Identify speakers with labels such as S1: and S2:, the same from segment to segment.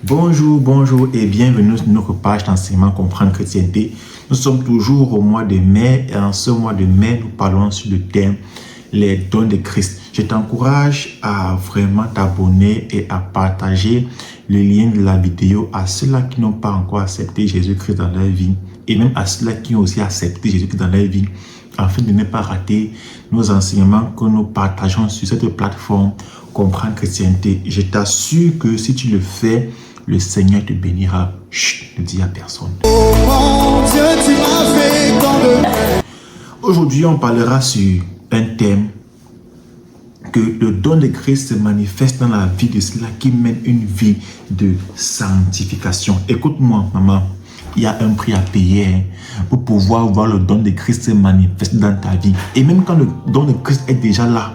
S1: Bonjour et bienvenue sur notre page d'enseignement Comprendre Chrétienté. Nous sommes toujours au mois de mai et en ce mois de mai, nous parlons sur le thème les dons de Christ. Je t'encourage à vraiment t'abonner et à partager le lien de la vidéo à ceux-là qui n'ont pas encore accepté Jésus-Christ dans leur vie et même à ceux-là qui ont aussi accepté Jésus-Christ dans leur vie, afin de ne pas rater nos enseignements que nous partageons sur cette plateforme Comprendre Chrétienté. Je t'assure que si tu le fais, le Seigneur te bénira. Chut, ne dis à personne. Aujourd'hui, on parlera sur un thème que le don de Christ se manifeste dans la vie de ceux-là qui mènent une vie de sanctification. Écoute-moi, maman, il y a un prix à payer pour pouvoir voir le don de Christ se manifester dans ta vie. Et même quand le don de Christ est déjà là,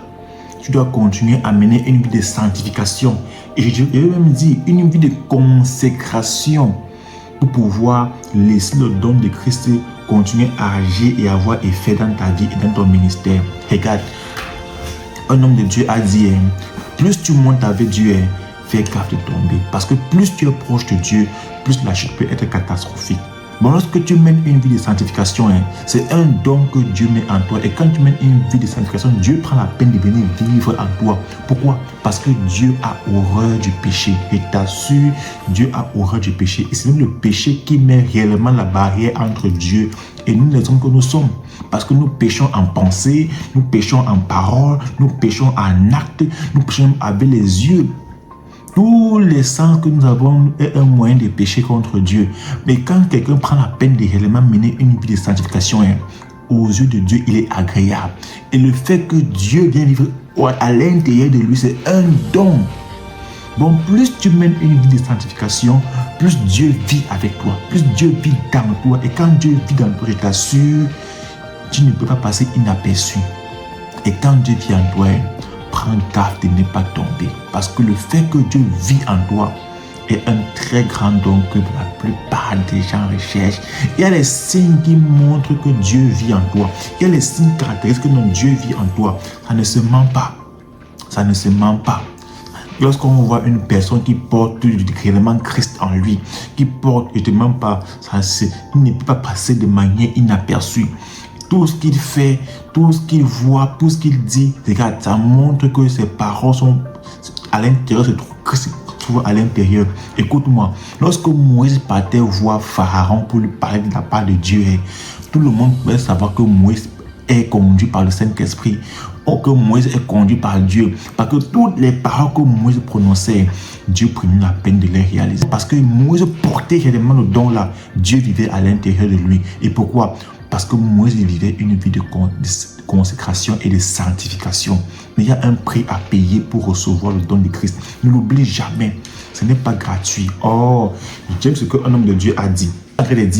S1: tu dois continuer à mener une vie de sanctification. Et je vais même dire une vie de consécration pour pouvoir laisser le don de Christ continuer à agir et avoir effet dans ta vie et dans ton ministère. Regarde, un homme de Dieu a dit, plus tu montes avec Dieu, fais gaffe de tomber. Parce que plus tu es proche de Dieu, plus la chute peut être catastrophique. Bon, lorsque tu mènes une vie de sanctification, c'est un don que Dieu met en toi. Et quand tu mènes une vie de sanctification, Dieu prend la peine de venir vivre en toi. Pourquoi? Parce que Dieu a horreur du péché. Et t'assure, Dieu a horreur du péché. Et c'est même le péché qui met réellement la barrière entre Dieu et nous, les hommes que nous sommes. Parce que nous péchons en pensée, nous péchons en parole, nous péchons en acte, nous péchons avec les yeux. Tous les sens que nous avons est un moyen de pécher contre Dieu. Mais quand quelqu'un prend la peine de réellement mener une vie de sanctification, aux yeux de Dieu, il est agréable. Et le fait que Dieu vienne vivre à l'intérieur de lui, c'est un don. Bon, plus tu mènes une vie de sanctification, plus Dieu vit avec toi, plus Dieu vit dans toi. Et quand Dieu vit dans toi, je t'assure, tu ne peux pas passer inaperçu. Et quand Dieu vit en toi, prends garde de ne pas tomber. Parce que le fait que Dieu vit en toi est un très grand don que la plupart des gens recherchent. Il y a les signes qui montrent que Dieu vit en toi. Il y a les signes caractéristiques que Dieu vit en toi. Ça ne se ment pas. Ça ne se ment pas. Lorsqu'on voit une personne qui porte réellement Christ en lui, qui porte, je ne te mens pas, il ne peut pas passer de manière inaperçue. Tout ce qu'il fait, tout ce qu'il voit, tout ce qu'il dit, regarde, ça montre que ses paroles sont à l'intérieur, Christ se trouve à l'intérieur. Écoute-moi, lorsque Moïse partait voir Pharaon pour lui parler de la part de Dieu, tout le monde pouvait savoir que Moïse est conduit par le Saint-Esprit, ou que Moïse est conduit par Dieu. Parce que toutes les paroles que Moïse prononçait, Dieu prenait la peine de les réaliser. Parce que Moïse portait réellement le don là, Dieu vivait à l'intérieur de lui. Et pourquoi? Parce que Moïse vivait une vie de consécration et de sanctification. Mais il y a un prix à payer pour recevoir le don de Christ. Ne l'oublie jamais. Ce n'est pas gratuit. Oh, j'aime ce qu'un homme de Dieu a dit.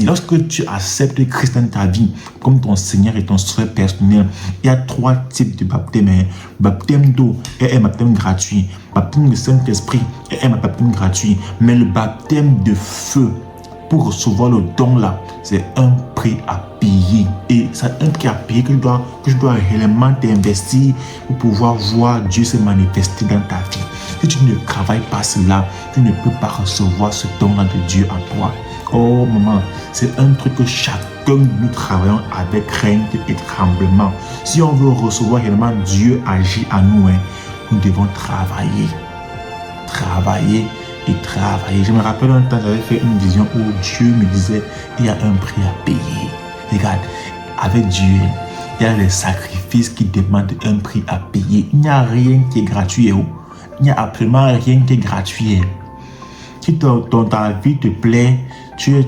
S1: Lorsque tu acceptes Christ dans ta vie comme ton Seigneur et ton Sauveur personnel, il y a 3 types de baptême. Baptême d'eau est un baptême gratuit. Baptême du Saint-Esprit est un baptême gratuit. Mais le baptême de feu, pour recevoir le don là, c'est un prix à payer. Et c'est un prix à payer que je dois réellement t'investir pour pouvoir voir Dieu se manifester dans ta vie. Si tu ne travailles pas cela, tu ne peux pas recevoir ce don-là de Dieu en toi. Oh maman, c'est un truc que chacun de nous travaillons avec crainte et tremblement. Si on veut recevoir réellement Dieu agir en nous, nous devons travailler. Travailler. Et travailler. Je me rappelle un temps, j'avais fait une vision où Dieu me disait, il y a un prix à payer. Regarde, avec Dieu, il y a les sacrifices qui demandent un prix à payer. Il n'y a rien qui est gratuit. Il n'y a absolument rien qui est gratuit. Si ta vie te plaît, tu es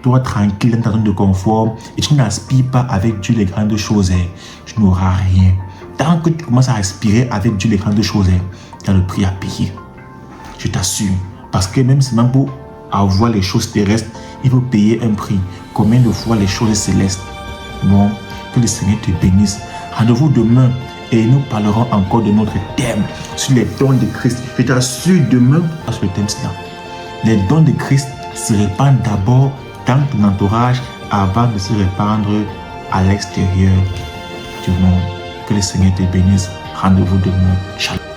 S1: toi tranquille dans ta zone de confort et tu n'aspires pas avec Dieu les grandes choses, tu n'auras rien. Tant que tu commences à aspirer avec Dieu les grandes choses, tu as le prix à payer. Je t'assure. Parce que même pour avoir les choses terrestres, il faut payer un prix. Combien de fois les choses célestes? Bon, que le Seigneur te bénisse. Rendez-vous demain et nous parlerons encore de notre thème sur les dons de Christ. Je t'assure, demain, sur le thème cela. Les dons de Christ se répandent d'abord dans ton entourage avant de se répandre à l'extérieur du monde. Que le Seigneur te bénisse. Rendez-vous demain. Shalom.